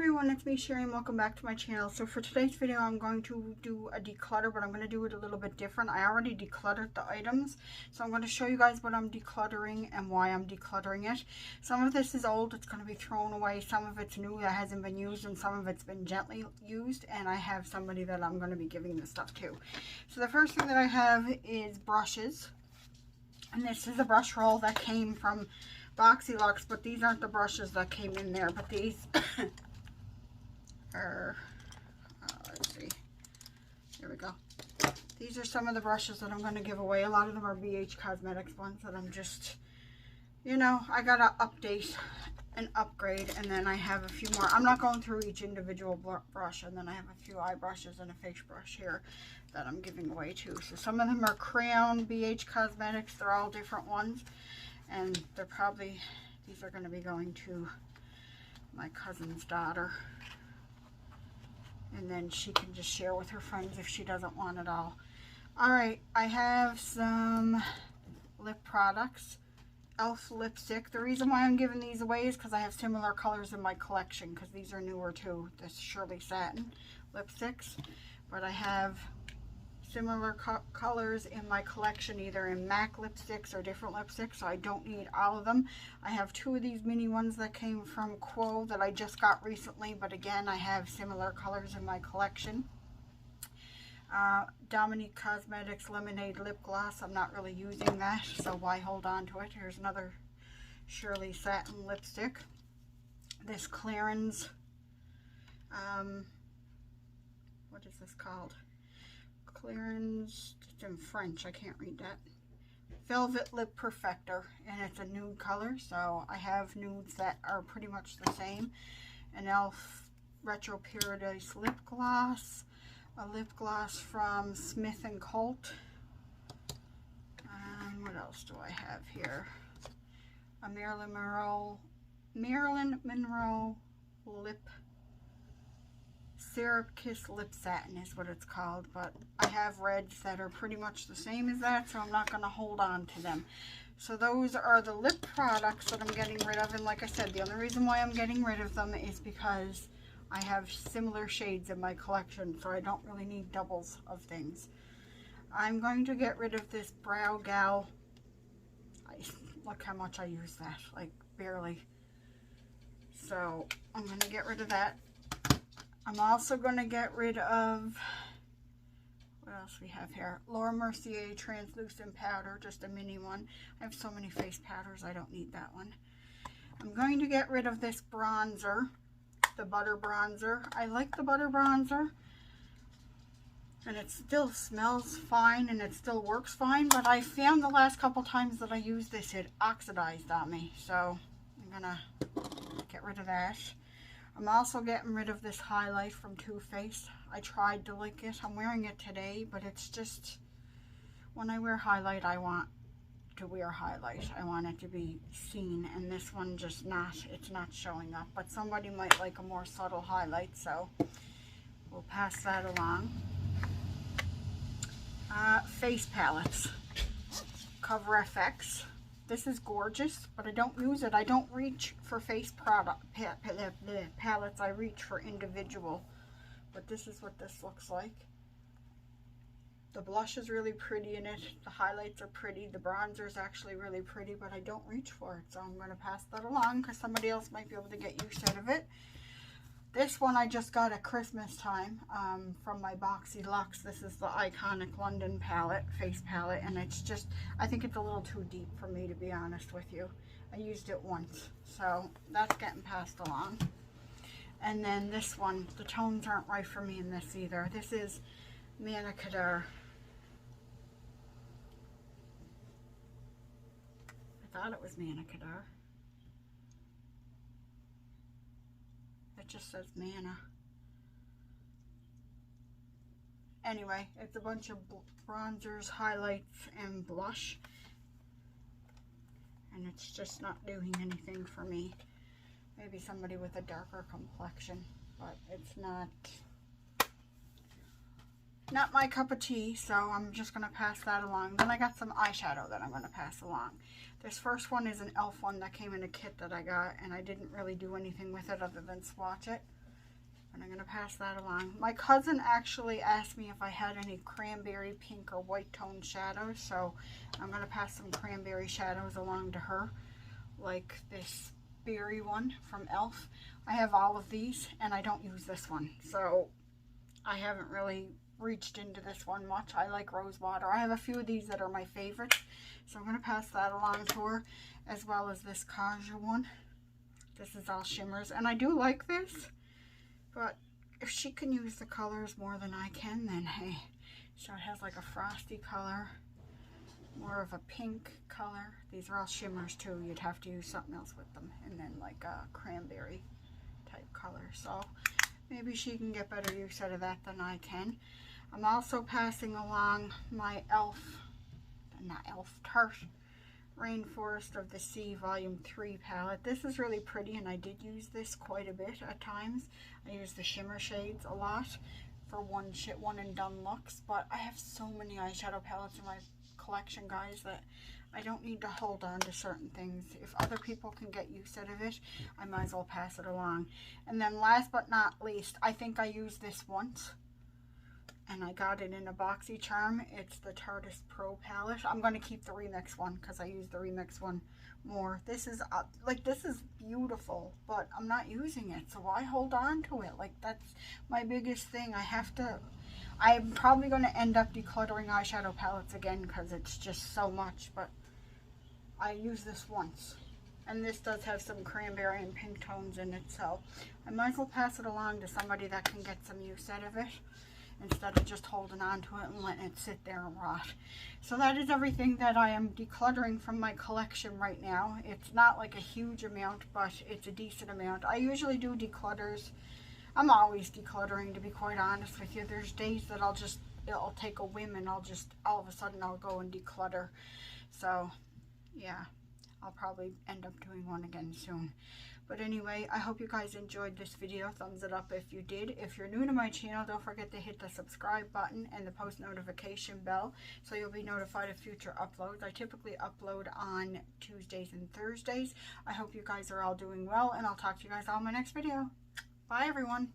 everyone, it's me Sherry and welcome back to my channel. So for today's video I'm going to do a declutter, but I'm going to do it a little bit different. I already decluttered the items, so I'm going to show you guys what I'm decluttering and why I'm decluttering it. Some of this is old, it's going to be thrown away. Some of it's new that hasn't been used, and some of it's been gently used, and I have somebody that I'm going to be giving this stuff to. So the first thing that I have is brushes, and this is a brush roll that came from Boxy Luxe, but these aren't the brushes that came in there, but these are, let's see, here we go. These are some of the brushes that I'm going to give away. A lot of them are BH Cosmetics ones that I'm just, you know, I got to update and upgrade, and then I have a few more. I'm not going through each individual brush, and then I have a few eye brushes and a face brush here that I'm giving away too. So some of them are Crayon BH Cosmetics. They're all different ones. And they're probably, these are going to be going to my cousin's daughter. And then she can just share with her friends if she doesn't want it all. Alright, I have some lip products. e.l.f. lipstick. The reason why I'm giving these away is because I have similar colors in my collection, because these are newer too. This Shirley Satin lipsticks. But I have similar colors in my collection, either in MAC lipsticks or different lipsticks, so I don't need all of them. I have two of these mini ones that came from Quo that I just got recently, but again, I have similar colors in my collection. Dominique Cosmetics Lemonade Lip Gloss. I'm not really using that, so why hold on to it? Here's another Shirley Satin lipstick. This Clarins, what is this called? Clarins, it's in French, I can't read that. Velvet Lip Perfector, and it's a nude color, so I have nudes that are pretty much the same. An e.l.f. Retro Paradise Lip Gloss, a lip gloss from Smith & Colt. What else do I have here? A Marilyn Monroe lip Syrup Kiss Lip Satin is what it's called, but I have reds that are pretty much the same as that, so I'm not going to hold on to them. So those are the lip products that I'm getting rid of, and like I said, the only reason why I'm getting rid of them is because I have similar shades in my collection, so I don't really need doubles of things. I'm going to get rid of this Brow Gal. Look how much I use that, like barely. So I'm going to get rid of that. I'm also going to get rid of, what else we have here? Laura Mercier Translucent Powder, just a mini one. I have so many face powders, I don't need that one. I'm going to get rid of this bronzer, the Butter Bronzer. I like the Butter Bronzer, and it still smells fine, and it still works fine, but I found the last couple times that I used this, it oxidized on me, so I'm going to get rid of that. I'm also getting rid of this highlight from Too Faced. I tried to like it. I'm wearing it today, but it's just, when I wear highlight, I want to wear highlight. I want it to be seen, and this one just not, it's not showing up. But somebody might like a more subtle highlight, so we'll pass that along. Face palettes. Cover FX. This is gorgeous, but I don't use it. I don't reach for face product palettes. I reach for individual. But this is what this looks like. The blush is really pretty in it. The highlights are pretty. The bronzer is actually really pretty, but I don't reach for it. So I'm going to pass that along because somebody else might be able to get use out of it. This one I just got at Christmas time from my Boxy Luxe. This is the Iconic London palette, face palette, and it's just, I think it's a little too deep for me, to be honest with you. I used it once, so that's getting passed along. And then this one, the tones aren't right for me in this either. This is Manicador. I thought it was Manicador. It just says Mana. Anyway, it's a bunch of bronzers, highlights, and blush. And it's just not doing anything for me. Maybe somebody with a darker complexion, but it's not my cup of tea, so I'm just going to pass that along. Then I got some eyeshadow that I'm going to pass along. This first one is an e.l.f. one that came in a kit that I got, and I didn't really do anything with it other than swatch it. And I'm going to pass that along. My cousin actually asked me if I had any cranberry pink or white tone shadows. So I'm going to pass some cranberry shadows along to her. Like this berry one from e.l.f. I have all of these and I don't use this one. So I haven't really reached into this one much. I like rose water. I have a few of these that are my favorites. So I'm going to pass that along to her. As well as this Kaja one. This is all shimmers. And I do like this. But if she can use the colors more than I can, then hey. So it has like a frosty color, more of a pink color. These are all shimmers too. You'd have to use something else with them. And then like a cranberry type color. So maybe she can get better use out of that than I can. I'm also passing along my Tarte Rainforest of the Sea Volume 3 palette. This is really pretty and I did use this quite a bit at times. I use the shimmer shades a lot for one and done looks, but I have so many eyeshadow palettes in my collection, guys, that I don't need to hold on to certain things. If other people can get use out of it, I might as well pass it along. And then last but not least, I think I used this once. And I got it in a BoxyCharm. It's the Tarte Pro palette. I'm going to keep the Remix one because I use the Remix one more. This is this is beautiful, but I'm not using it. So why hold on to it? Like, that's my biggest thing. I'm probably going to end up decluttering eyeshadow palettes again because it's just so much. But I use this once. And this does have some cranberry and pink tones in it. So I might as well pass it along to somebody that can get some use out of it, instead of just holding on to it and letting it sit there and rot. So that is everything that I am decluttering from my collection right now. It's not like a huge amount, but it's a decent amount. I usually do declutters. I'm always decluttering, to be quite honest with you. There's days that it'll take a whim and all of a sudden I'll go and declutter. So yeah, I'll probably end up doing one again soon. But anyway, I hope you guys enjoyed this video. Thumbs it up if you did. If you're new to my channel, don't forget to hit the subscribe button and the post notification bell so you'll be notified of future uploads. I typically upload on Tuesdays and Thursdays. I hope you guys are all doing well, and I'll talk to you guys all in my next video. Bye, everyone.